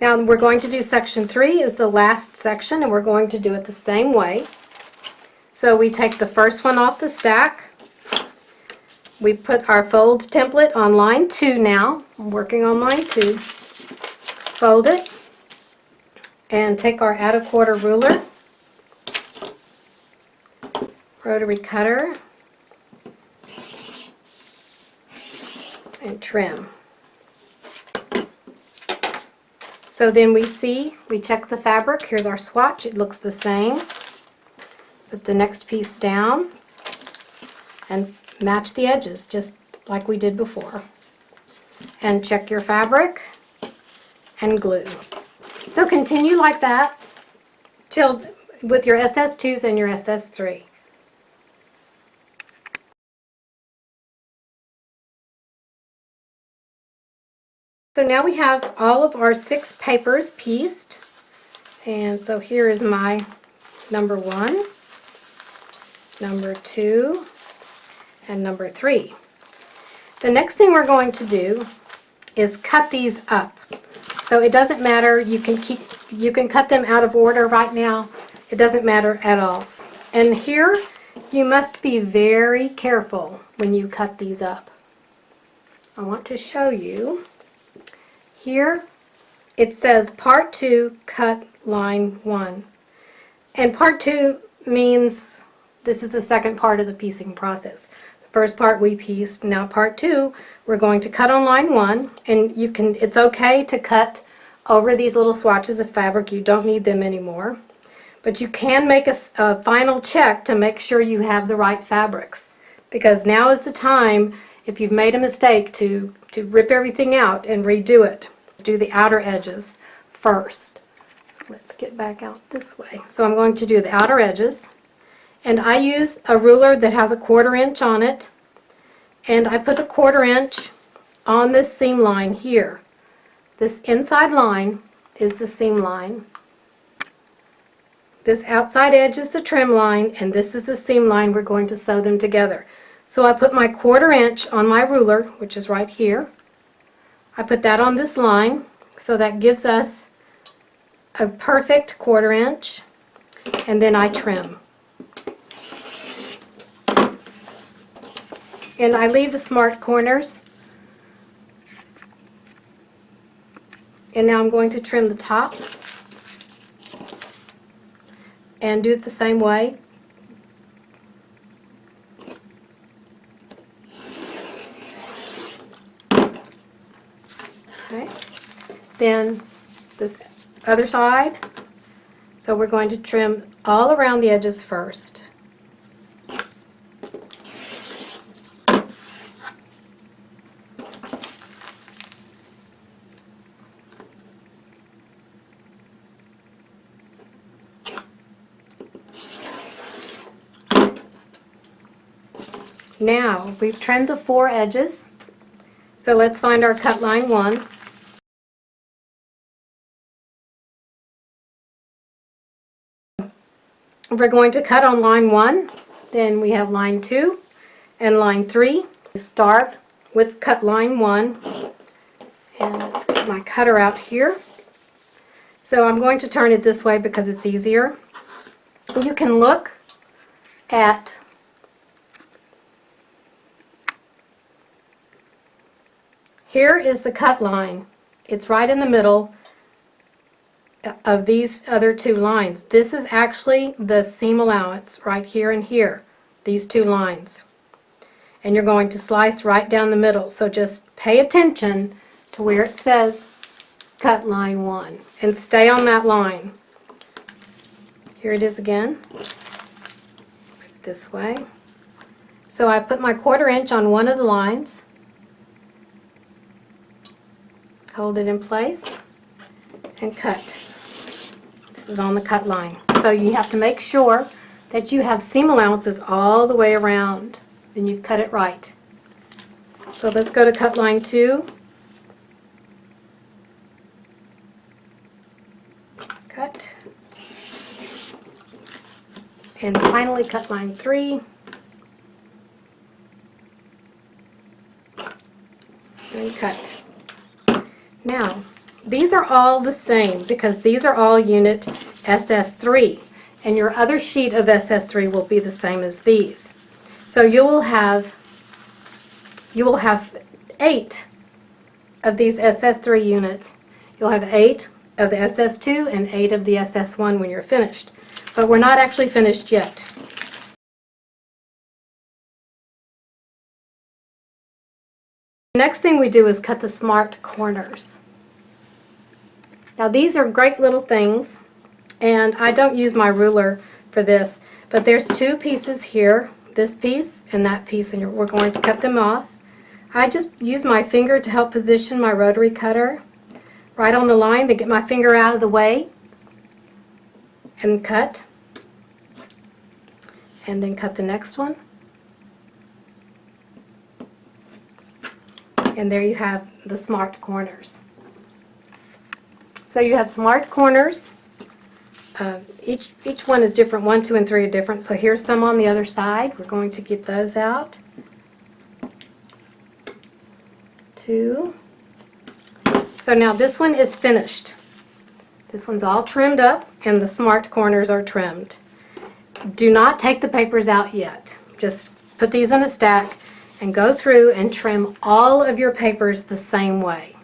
Now we're going to do section 3 is the last section, and we're going to do it the same way. So we take the first one off the stack. We put our fold template on line 2 now. I'm working on line 2. Fold it and take our add a quarter ruler, rotary cutter, and trim. So then we check the fabric. Here's our swatch. It looks the same. Put the next piece down and match the edges just like we did before. And check your fabric and glue. So continue like that till with your SS2s and your SS3. So now we have all of our 6 papers pieced, and so here is my number 1, number 2, and number 3. The next thing we're going to do is cut these up. So it doesn't matter, you can cut them out of order right now. It doesn't matter at all. And here you must be very careful when you cut these up. I want to show you. Here it says part 2, cut line 1. And part 2 means this is the second part of the piecing process. The first part we pieced, now part 2 we're going to cut on line 1, and it's okay to cut over these little swatches of fabric. You don't need them anymore. But you can make a final check to make sure you have the right fabrics, because now is the time, if you've made a mistake, to rip everything out and redo it. Do the outer edges first. So let's get back out this way. So I'm going to do the outer edges, and I use a ruler that has a 1/4 inch on it, and I put the 1/4 inch on this seam line here. This inside line is the seam line. This outside edge is the trim line, and this is the seam line. We're going to sew them together. So I put my 1/4 inch on my ruler, which is right here. I put that on this line, so that gives us a perfect 1/4 inch, and then I trim. And I leave the smart corners. And now I'm going to trim the top and do it the same way. Okay. Then this other side. So we're going to trim all around the edges first. Now we've trimmed the 4 edges, so let's find our cut line 1. We're going to cut on line 1, then we have line 2 and line 3. Start with cut line 1, and let's get my cutter out here. So I'm going to turn it this way because it's easier. You can look at here is the cut line. It's right in the middle of these other 2 lines. This is actually the seam allowance right here and here, these 2 lines. And you're going to slice right down the middle. So just pay attention to where it says cut line 1 and stay on that line. Here it is again. Put it this way. So I put my 1/4 inch on one of the lines. Hold it in place and cut. This is on the cut line. So you have to make sure that you have seam allowances all the way around, and you've cut it right. So let's go to cut line 2. Cut. And finally cut line 3. And cut. Now, these are all the same because these are all unit SS3, and your other sheet of SS3 will be the same as these. So you will have 8 of these SS3 units. You'll have 8 of the SS2 and 8 of the SS1 when you're finished. But we're not actually finished yet. The next thing we do is cut the smart corners. Now these are great little things, and I don't use my ruler for this, but there's 2 pieces here, this piece and that piece, and we're going to cut them off. I just use my finger to help position my rotary cutter right on the line to get my finger out of the way and cut. And then cut the next one. And there you have the smart corners. So you have smart corners. Each one is different. 1, 2, and 3 are different. So here's some on the other side. We're going to get those out. 2. So now this one is finished. This one's all trimmed up and the smart corners are trimmed. Do not take the papers out yet. Just put these in a stack and go through and trim all of your papers the same way.